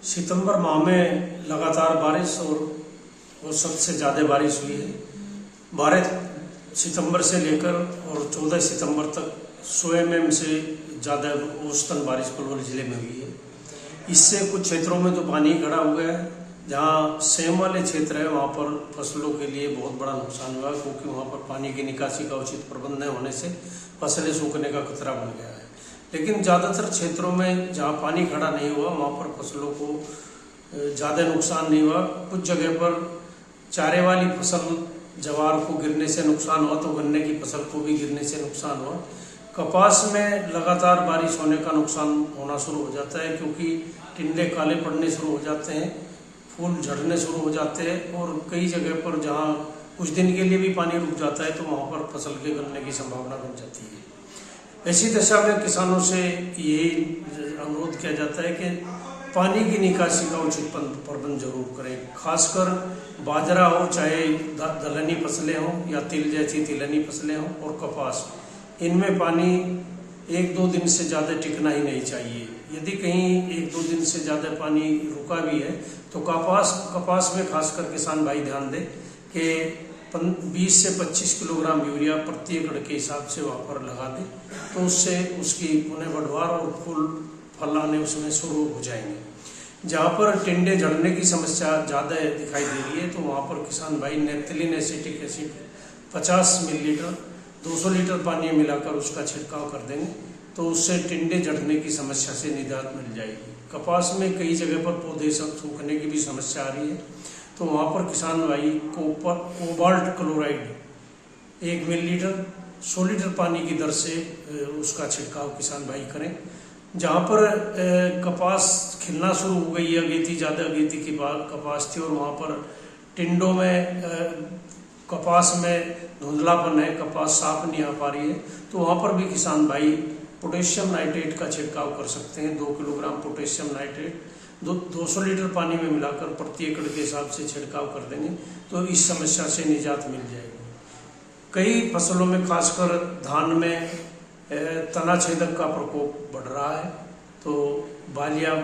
सितंबर माह में लगातार बारिश और औसत से ज़्यादा बारिश हुई है। 12 सितंबर से लेकर और 14 सितंबर तक 100 mm से ज़्यादा औसतन बारिश पलवल जिले में हुई है। इससे कुछ क्षेत्रों में तो पानी खड़ा हो गया है। जहाँ सेम वाले क्षेत्र है वहाँ पर फसलों के लिए बहुत बड़ा नुकसान हुआ, क्योंकि वहाँ पर पानी की निकासी का उचित प्रबंध न होने से फसलें सूखने का खतरा बन गया है। लेकिन ज़्यादातर क्षेत्रों में जहाँ पानी खड़ा नहीं हुआ वहाँ पर फसलों को ज़्यादा नुकसान नहीं हुआ। कुछ जगह पर चारे वाली फसल ज्वार को गिरने से नुकसान हुआ, तो गन्ने की फसल को भी गिरने से नुकसान हुआ। कपास में लगातार बारिश होने का नुकसान होना शुरू हो जाता है, क्योंकि टिंडे काले पड़ने शुरू हो जाते हैं, फूल झड़ने शुरू हो जाते हैं और कई जगह पर जहाँ कुछ दिन के लिए भी पानी रुक जाता है तो वहाँ पर फसल के गलने की संभावना बन जाती है। ऐसी दशा में किसानों से यही अनुरोध किया जाता है कि पानी की निकासी का उचित प्रबंध जरूर करें। खासकर बाजरा हो, चाहे दलहनी फसलें हों या तिल जैसी तिलहनी फसलें हों, और कपास, इनमें पानी 1-2 दिन से ज़्यादा टिकना ही नहीं चाहिए। यदि कहीं 1-2 दिन से ज़्यादा पानी रुका भी है तो कपास में खासकर किसान भाई ध्यान दें कि 20 से 25 किलोग्राम यूरिया प्रति एकड़ के हिसाब से वहाँ पर लगा दें, तो उससे उसकी पुनः बढ़वार और फूल फल आने उसमें शुरू हो जाएंगे। जहाँ पर टिंडे झड़ने की समस्या ज़्यादा दिखाई दे रही है तो वहाँ पर किसान भाई naphthalene acetic acid 50 millilitre 200 litre पानी मिलाकर उसका छिड़काव कर देंगे, तो उससे टिंडे झड़ने की समस्या से निजात मिल जाएगी। कपास में कई जगह पर पौधे सूखने की भी समस्या आ रही है, तो वहाँ पर किसान भाई कोबाल्ट क्लोराइड 1 मिलीलीटर 100 लीटर पानी की दर से उसका छिड़काव किसान भाई करें। जहाँ पर कपास खिलना शुरू हो गई है, अगेती ज़्यादा अगेती की कपास थी और वहाँ पर टिंडों में कपास में धुंधलापन है, कपास साफ नहीं आ पा रही है, तो वहाँ पर भी किसान भाई पोटेशियम नाइट्रेट का छिड़काव कर सकते हैं। 2 किलोग्राम पोटेशियम नाइट्रेट 200 लीटर पानी में मिलाकर प्रति एकड़ के हिसाब से छिड़काव कर देंगे, तो इस समस्या से निजात मिल जाएगी। कई फसलों में खासकर धान में तना छेदक का प्रकोप बढ़ रहा है, तो बालियाँ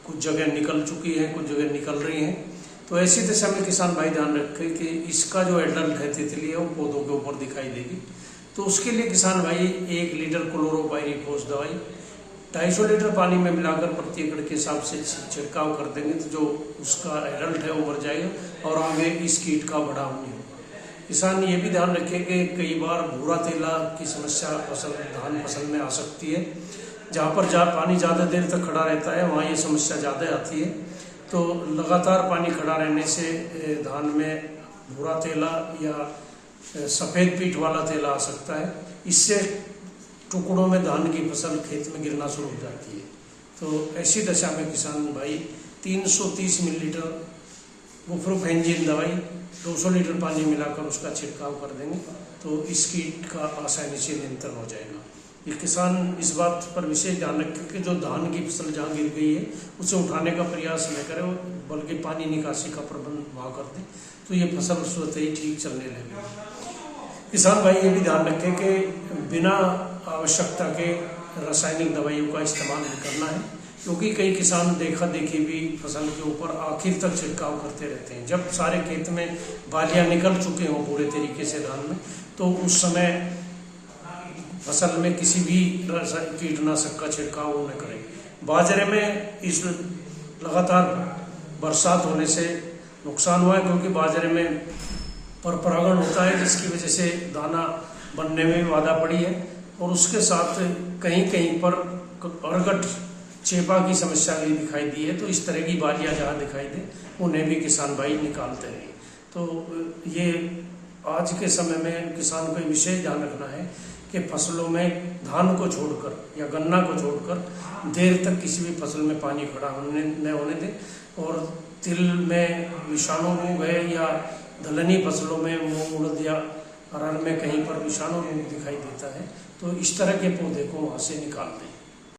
कुछ जगह निकल चुकी हैं, कुछ जगह निकल रही हैं। तो ऐसी दशा में किसान भाई ध्यान रखें कि इसका जो एडल्ट है तितली है वो पौधों के ऊपर दिखाई देगी, तो उसके लिए किसान भाई 1 लीटर क्लोरोपाइरीफॉस दवाई 250 लीटर पानी में मिलाकर प्रति एकड़ के हिसाब से छिड़काव कर देंगे, तो जो उसका एडल्ट है वो मर जाएगा और आगे इस कीट का बढ़ाव नहीं होगा। किसान ये भी ध्यान रखें कि कई बार भूरा तेला की समस्या धान फसल में आ सकती है। जहाँ पर पानी ज़्यादा देर तक खड़ा रहता है वहाँ ये समस्या ज़्यादा आती है, तो लगातार पानी खड़ा रहने से धान में भूरा तेला या सफ़ेद पीठ वाला तेला आ सकता है। इससे टुकड़ों में धान की फसल खेत में गिरना शुरू हो जाती है। तो ऐसी दशा में किसान भाई 330 मिलीलीटर बुप्रोफेंजिन दवाई 200 लीटर पानी मिलाकर उसका छिड़काव कर देंगे, तो इस कीट का आसानी से नियंत्रण हो जाएगा। ये किसान इस बात पर विशेष ध्यान रखें कि जो धान की फसल जहाँ गिर गई है उसे उठाने का प्रयास न करें, बल्कि पानी निकासी का प्रबंध वहाँ कर दें, तो ये फसल स्वतः ही ठीक चलने लगेगी। किसान भाई ये भी ध्यान रखें कि बिना आवश्यकता के रासायनिक दवाइयों का इस्तेमाल नहीं करना है, क्योंकि कई किसान देखा देखी भी फसल के ऊपर आखिर तक छिड़काव करते रहते हैं। जब सारे खेत में बालियाँ निकल चुके हों पूरे तरीके से धान में, तो उस समय फसल में किसी भी कीटनाशक का छिड़काव न करें। बाजरे में इस लगातार बरसात होने से नुकसान हुआ है, क्योंकि बाजरे में परपरागण होता है, जिसकी वजह से दाना बनने में बाधा पड़ी है, और उसके साथ कहीं कहीं पर अरगट चेपा की समस्या भी दिखाई दी है। तो इस तरह की बालियाँ जहाँ दिखाई दे उन्हें भी किसान भाई निकालते हैं। तो ये आज के समय में किसान को विशेष ध्यान रखना है कि फसलों में धान को छोड़कर या गन्ना को छोड़कर देर तक किसी भी फसल में पानी खड़ा न होने दें, और तिल में विषाणु रोग है या दलहनी फसलों में मूंग उड़द या अरहर में कहीं पर विषाणु रोग दिखाई देता है, तो इस तरह के पौधे को वहाँ से निकाल दें।